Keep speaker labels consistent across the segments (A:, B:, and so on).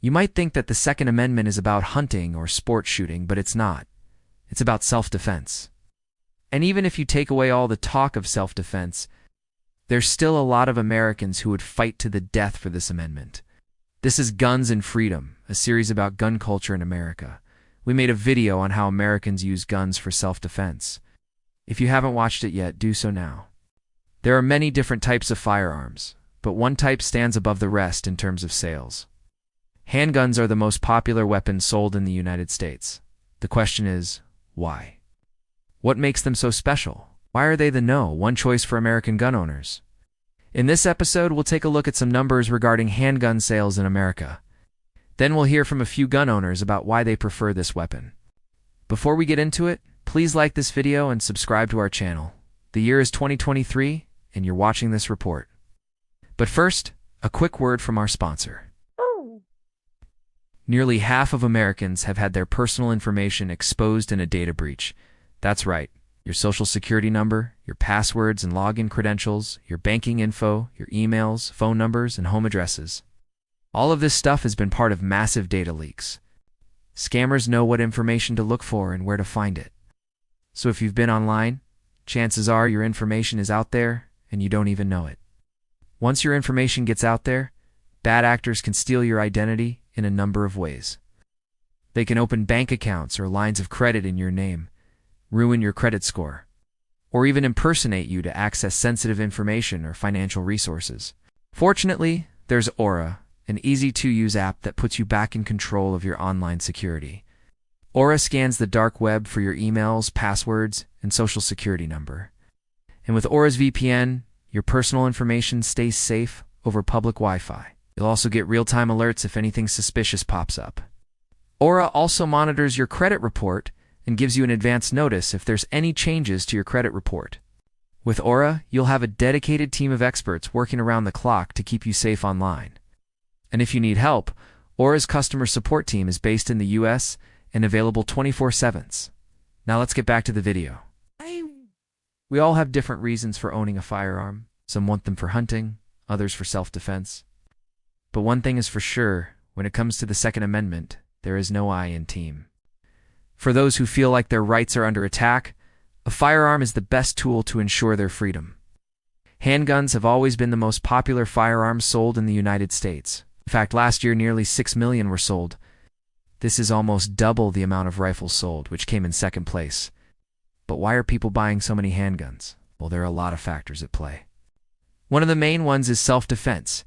A: You might think that the Second Amendment is about hunting or sport shooting, but it's not. It's about self-defense. And even if you take away all the talk of self-defense, there's still a lot of Americans who would fight to the death for this amendment. This is Guns and Freedom, a series about gun culture in America. We made a video on how Americans use guns for self-defense. If you haven't watched it yet, do so now. There are many different types of firearms, but one type stands above the rest in terms of sales. Handguns are the most popular weapons sold in the United States. The question is, why? What makes them so special? Why are they the #1 choice for American gun owners? In this episode, we'll take a look at some numbers regarding handgun sales in America. Then we'll hear from a few gun owners about why they prefer this weapon. Before we get into it, please like this video and subscribe to our channel. The year is 2023, and you're watching this report. But first, a quick word from our sponsor. Nearly half of Americans have had their personal information exposed in a data breach. That's right, your social security number, your passwords and login credentials, your banking info, your emails, phone numbers, and home addresses. All of this stuff has been part of massive data leaks. Scammers know what information to look for and where to find it. So if you've been online, chances are your information is out there and you don't even know it. Once your information gets out there, bad actors can steal your identity in a number of ways. They can open bank accounts or lines of credit in your name, ruin your credit score, or even impersonate you to access sensitive information or financial resources. Fortunately, there's Aura, an easy-to-use app that puts you back in control of your online security. Aura scans the dark web for your emails, passwords, and social security number. And with Aura's VPN, your personal information stays safe over public Wi-Fi. You'll also get real-time alerts if anything suspicious pops up. Aura also monitors your credit report and gives you an advance notice if there's any changes to your credit report. With Aura, you'll have a dedicated team of experts working around the clock to keep you safe online. And if you need help, Aura's customer support team is based in the US and available 24/7. Now let's get back to the video. We all have different reasons for owning a firearm. Some want them for hunting, others for self-defense. But one thing is for sure, when it comes to the Second Amendment, there is no I in team. For those who feel like their rights are under attack, a firearm is the best tool to ensure their freedom. Handguns have always been the most popular firearms sold in the United States. In fact, last year nearly 6 million were sold. This is almost double the amount of rifles sold, which came in second place. But why are people buying so many handguns? Well, there are a lot of factors at play. One of the main ones is self-defense.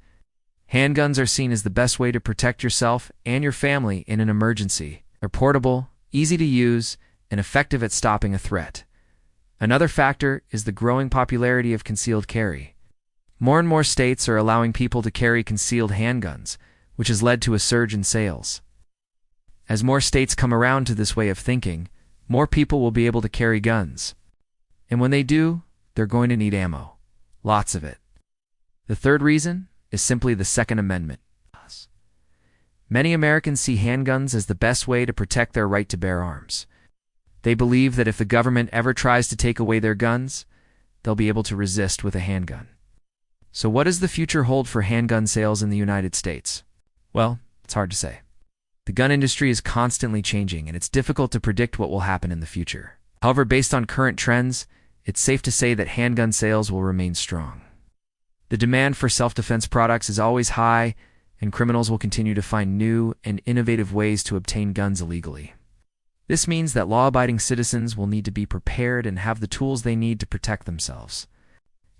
A: Handguns are seen as the best way to protect yourself and your family in an emergency. They're portable, easy to use, and effective at stopping a threat. Another factor is the growing popularity of concealed carry. More and more states are allowing people to carry concealed handguns, which has led to a surge in sales. As more states come around to this way of thinking, more people will be able to carry guns. And when they do, they're going to need ammo. Lots of it. The third reason is simply the Second Amendment. Many Americans see handguns as the best way to protect their right to bear arms. They believe that if the government ever tries to take away their guns, they'll be able to resist with a handgun. So what does the future hold for handgun sales in the United States? Well, it's hard to say. The gun industry is constantly changing, and it's difficult to predict what will happen in the future. However, based on current trends, it's safe to say that handgun sales will remain strong. The demand for self-defense products is always high, and criminals will continue to find new and innovative ways to obtain guns illegally. This means that law-abiding citizens will need to be prepared and have the tools they need to protect themselves.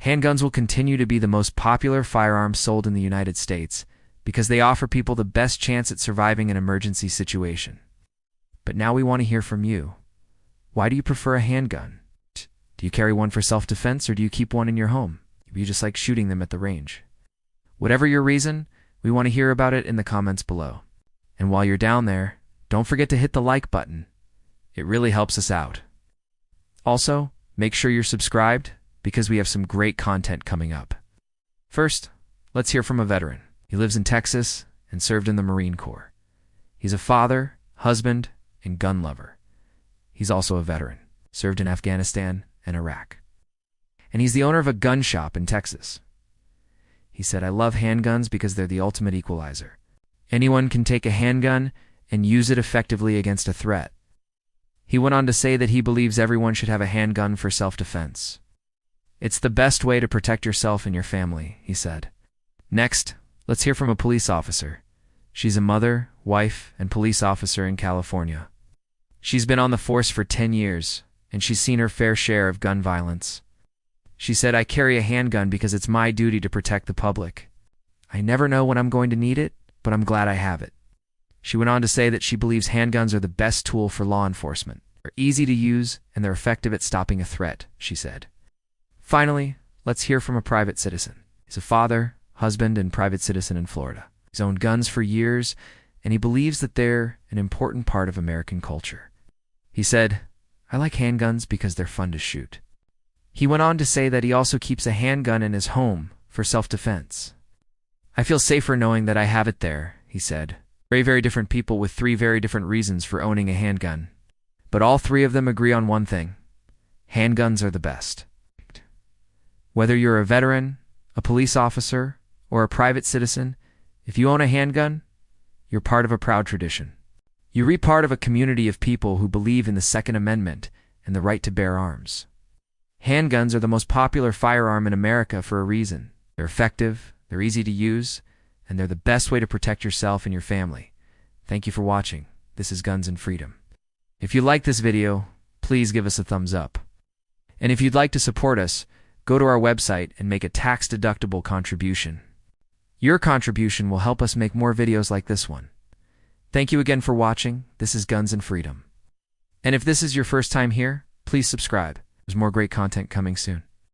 A: Handguns will continue to be the most popular firearm sold in the United States because they offer people the best chance at surviving an emergency situation. But now we want to hear from you. Why do you prefer a handgun? Do you carry one for self-defense, or do you keep one in your home? You just like shooting them at the range. Whatever your reason, we want to hear about it in the comments below. And while you're down there, don't forget to hit the like button. It really helps us out. Also, make sure you're subscribed because we have some great content coming up. First, let's hear from a veteran. He lives in Texas and served in the Marine Corps. He's a father, husband, and gun lover. He's also a veteran, served in Afghanistan and Iraq. And he's the owner of a gun shop in Texas. He said, "I love handguns because they're the ultimate equalizer. Anyone can take a handgun and use it effectively against a threat. He went on to say that he believes everyone should have a handgun for self-defense. It's the best way to protect yourself and your family, he said. Next, let's hear from a police officer. She's a mother, wife, and police officer in California. She's been on the force for 10 years, and she's seen her fair share of gun violence. She said, "I carry a handgun because it's my duty to protect the public. I never know when I'm going to need it, but I'm glad I have it." She went on to say that she believes handguns are the best tool for law enforcement. They're easy to use, and they're effective at stopping a threat, she said. Finally, let's hear from a private citizen. He's a father, husband, and private citizen in Florida. He's owned guns for years, and he believes that they're an important part of American culture. He said, "I like handguns because they're fun to shoot." He went on to say that he also keeps a handgun in his home for self-defense. "I feel safer knowing that I have it there," he said. Very different people with three very different reasons for owning a handgun. But all three of them agree on one thing. Handguns are the best. Whether you're a veteran, a police officer, or a private citizen, if you own a handgun, you're part of a proud tradition. You're part of a community of people who believe in the Second Amendment and the right to bear arms. Handguns are the most popular firearm in America for a reason. They're effective, they're easy to use, and they're the best way to protect yourself and your family. Thank you for watching. This is Guns and Freedom. If you like this video, please give us a thumbs up. And if you'd like to support us, go to our website and make a tax-deductible contribution. Your contribution will help us make more videos like this one. Thank you again for watching. This is Guns and Freedom. And if this is your first time here, please subscribe. There's more great content coming soon.